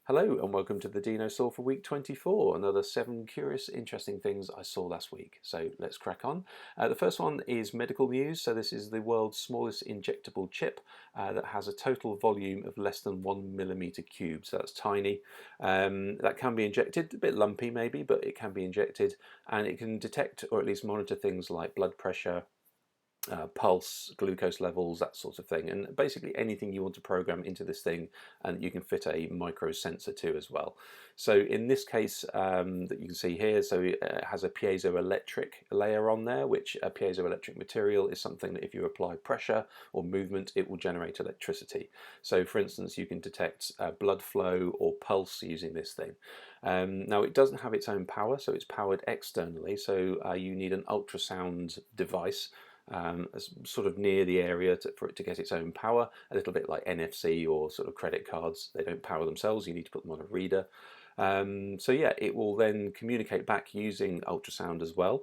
Hello and welcome to the Dinosaw for week 24, another 7 curious, interesting things I saw last week. So let's crack on. The first one is medical news. So this is the world's smallest injectable chip that has a total volume of less than 1 millimeter cubed. So that's tiny. That can be injected, a bit lumpy maybe, but it can be injected and it can detect or at least monitor things like blood pressure, pulse, glucose levels, that sort of thing, and basically anything you want to program into this thing, and you can fit a micro sensor to as well. So in this case that you can see here, so it has a piezoelectric layer on there, which a piezoelectric material is something that if you apply pressure or movement, it will generate electricity. So for instance, you can detect blood flow or pulse using this thing. Now it doesn't have its own power, so it's powered externally, so you need an ultrasound device sort of near the area for it to get its own power, a little bit like NFC or sort of credit cards. They don't power themselves, you need to put them on a reader. So yeah, it will then communicate back using ultrasound as well.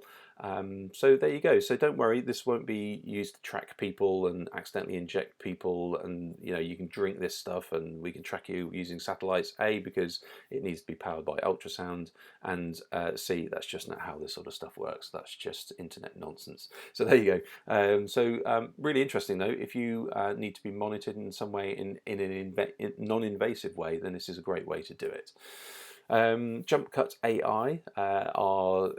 So there you go. So don't worry, this won't be used to track people and accidentally inject people, and you can drink this stuff and we can track you using satellites. A, because it needs to be powered by ultrasound, and C, that's just not how this sort of stuff works. That's just internet nonsense. So there you go. Really interesting though. If you need to be monitored in some way in a non-invasive way, then this is a great way to do it. Jumpcut AI are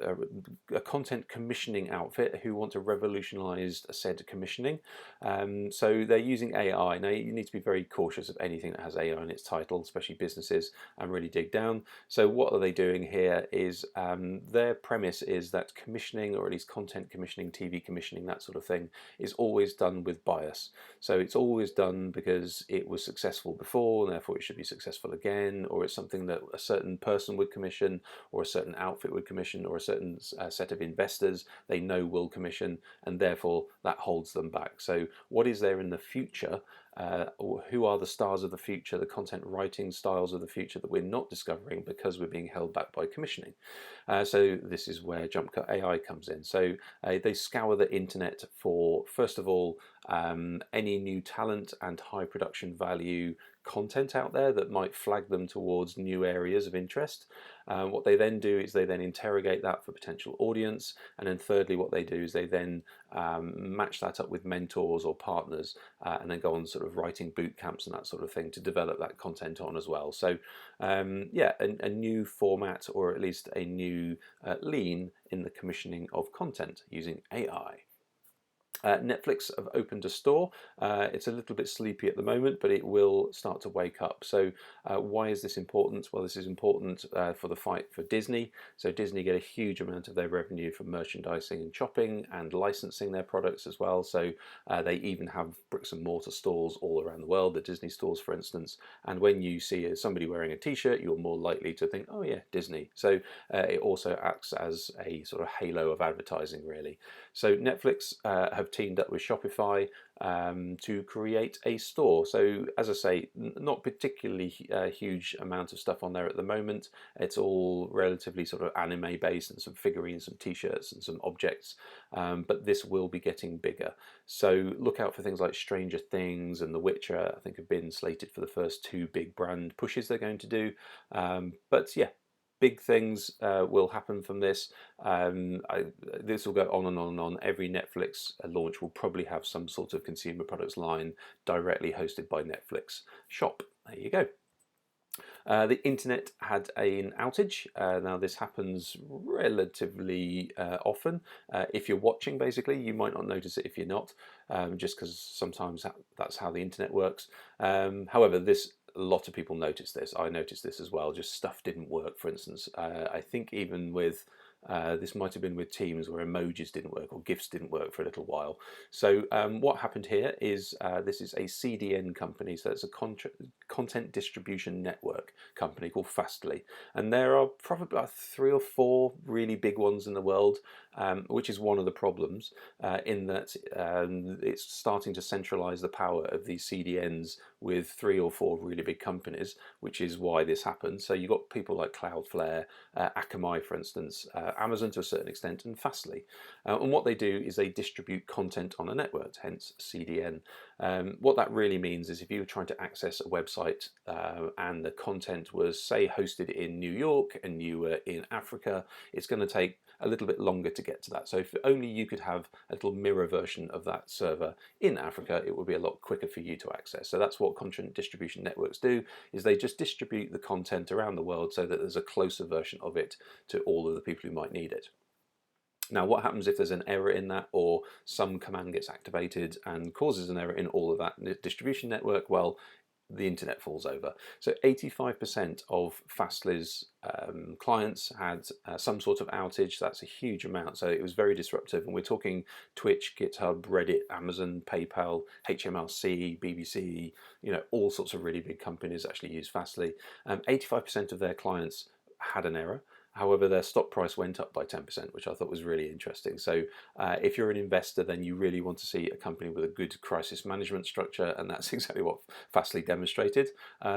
a content commissioning outfit who want to revolutionise said commissioning. So they're using AI. Now you need to be very cautious of anything that has AI in its title, especially businesses, and really dig down. So what are they doing here is their premise is that commissioning, or at least content commissioning, TV commissioning, that sort of thing, is always done with bias. So it's always done because it was successful before and therefore it should be successful again, or it's something that a certain person would commission, or a certain outfit would commission, or a certain set of investors they know will commission, and therefore that holds them back. So what is there in the future? Who are the stars of the future, the content writing styles of the future that we're not discovering because we're being held back by commissioning? So this is where Jumpcut AI comes in. So they scour the internet for, first of all, any new talent and high production value content out there that might flag them towards new areas of interest. What they then do is they then interrogate that for potential audience, and then thirdly what they do is they then match that up with mentors or partners, and then go on sort of writing boot camps and that sort of thing to develop that content on as well. So yeah, a new format, or at least a new lean in the commissioning of content using AI. Netflix have opened a store. It's a little bit sleepy at the moment, but it will start to wake up. So why is this important? Well, this is important for the fight for Disney. So Disney get a huge amount of their revenue from merchandising and shopping and licensing their products as well. So they even have bricks and mortar stores all around the world, the Disney stores for instance. And when you see somebody wearing a t-shirt, you're more likely to think, oh yeah, Disney. So it also acts as a sort of halo of advertising really. So Netflix have teamed up with Shopify to create a store. So as I say, not particularly huge amount of stuff on there at the moment. It's all relatively sort of anime based, and some figurines, some t-shirts and some objects, but this will be getting bigger. So look out for things like Stranger Things and The Witcher. I think have been slated for the first 2 big brand pushes they're going to do, but yeah, big things will happen from this. This will go on and on and on. Every Netflix launch will probably have some sort of consumer products line directly hosted by Netflix Shop. There you go. The internet had an outage. Now this happens relatively often. If you're watching, basically, you might not notice it if you're not, just because sometimes that's how the internet works. However, a lot of people noticed this. I noticed this as well. Just stuff didn't work, for instance. I think even with this might have been with Teams where emojis didn't work or GIFs didn't work for a little while. So what happened here is this is a CDN company, so it's a content distribution network company called Fastly, and there are probably 3 or 4 really big ones in the world, which is one of the problems in that it's starting to centralize the power of these CDNs with 3 or 4 really big companies, which is why this happens. So you've got people like Cloudflare, Akamai for instance, Amazon to a certain extent, and Fastly. And what they do is they distribute content on a network, hence CDN. What that really means is if you were trying to access a website and the content was, say, hosted in New York and you were in Africa, it's going to take a little bit longer to get to that. So if only you could have a little mirror version of that server in Africa, it would be a lot quicker for you to access. So that's what content distribution networks do, is they just distribute the content around the world so that there's a closer version of it to all of the people who might need it. Now, what happens if there's an error in that, or some command gets activated and causes an error in all of that distribution network? Well, the internet falls over. So 85% of Fastly's clients had some sort of outage. That's a huge amount. So it was very disruptive. And we're talking Twitch, GitHub, Reddit, Amazon, PayPal, HMRC, BBC, all sorts of really big companies actually use Fastly. 85% of their clients had an error. However, their stock price went up by 10%, which I thought was really interesting. So if you're an investor, then you really want to see a company with a good crisis management structure, and that's exactly what Fastly demonstrated.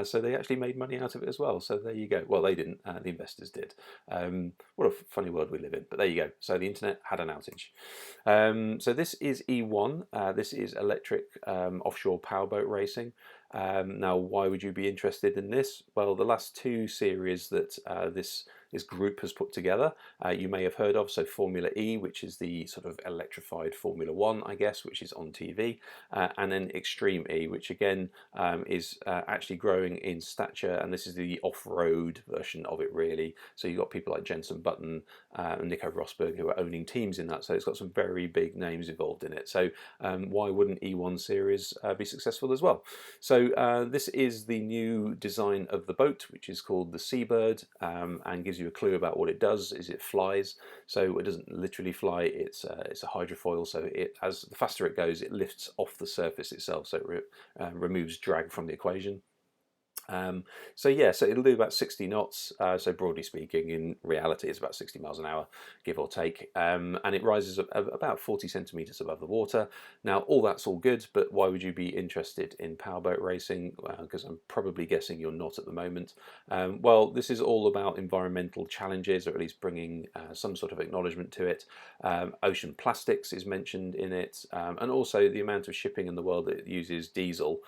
So they actually made money out of it as well. So there you go. Well, they didn't. The investors did. What a funny world we live in. But there you go. So the internet had an outage. So this is E1. This is electric offshore powerboat racing. Now, why would you be interested in this? Well, the last two series that this group has put together, you may have heard of. So Formula E, which is the sort of electrified Formula One, I guess, which is on TV, and then Extreme E, which again is actually growing in stature, and this is the off-road version of it, really. So you've got people like Jenson Button and Nico Rosberg who are owning teams in that. So it's got some very big names involved in it. So why wouldn't E1 series be successful as well? So this is the new design of the boat, which is called the Seabird, and gives you a clue about what it does. Is it flies? So it doesn't literally fly. It's a hydrofoil. So as the faster it goes, it lifts off the surface itself. So it removes drag from the equation. So it'll do about 60 knots. So broadly speaking, in reality, it's about 60 miles an hour, give or take. And it rises about 40 centimeters above the water. Now, all that's all good, but why would you be interested in powerboat racing? Because I'm probably guessing you're not at the moment. Well, this is all about environmental challenges, or at least bringing some sort of acknowledgement to it. Ocean plastics is mentioned in it, and also the amount of shipping in the world that uses diesel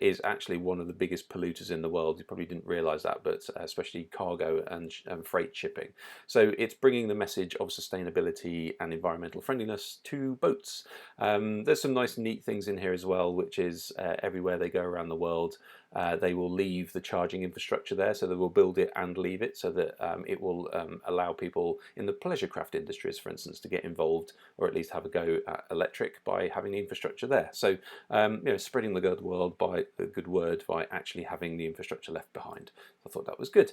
is actually one of the biggest polluters in the world. You probably didn't realize that, but especially cargo and freight shipping. So it's bringing the message of sustainability and environmental friendliness to boats. There's some nice neat things in here as well, which is everywhere they go around the world, they will leave the charging infrastructure there, so they will build it and leave it, so that it will allow people in the pleasure craft industries, for instance, to get involved, or at least have a go at electric by having the infrastructure there. So spreading the good word by actually having the infrastructure left behind. I thought that was good.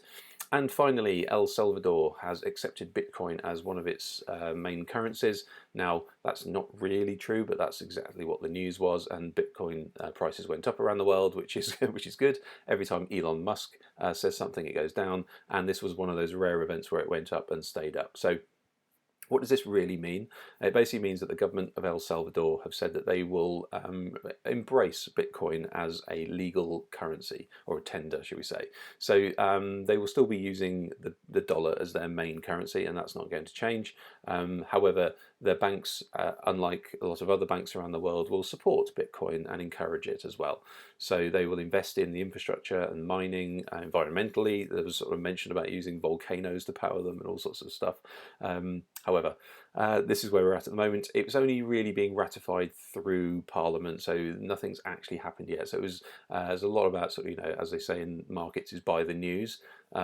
And finally, El Salvador has accepted Bitcoin as one of its main currencies. Now, that's not really true, but that's exactly what the news was, and Bitcoin prices went up around the world, which is good. Every time Elon Musk says something, it goes down, and this was one of those rare events where it went up and stayed up. So what does this really mean? It basically means that the government of El Salvador have said that they will embrace Bitcoin as a legal currency, or a tender, should we say. So they will still be using the dollar as their main currency, and that's not going to change. However, their banks, unlike a lot of other banks around the world, will support Bitcoin and encourage it as well. So they will invest in the infrastructure and mining. Environmentally, there was sort of mention about using volcanoes to power them and all sorts of stuff. However, this is where we're at the moment. It was only really being ratified through Parliament, so nothing's actually happened yet. So it was there's a lot about sort of, as they say in markets, is buy the news.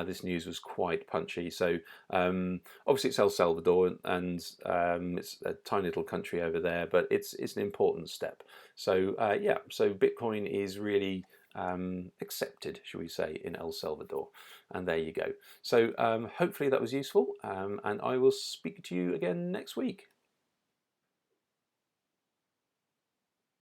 This news was quite punchy. So obviously it's El Salvador, and it's a tiny little country over there, but it's an important step. So so Bitcoin is really accepted, shall we say, in El Salvador. And there you go. So hopefully that was useful, and I will speak to you again next week.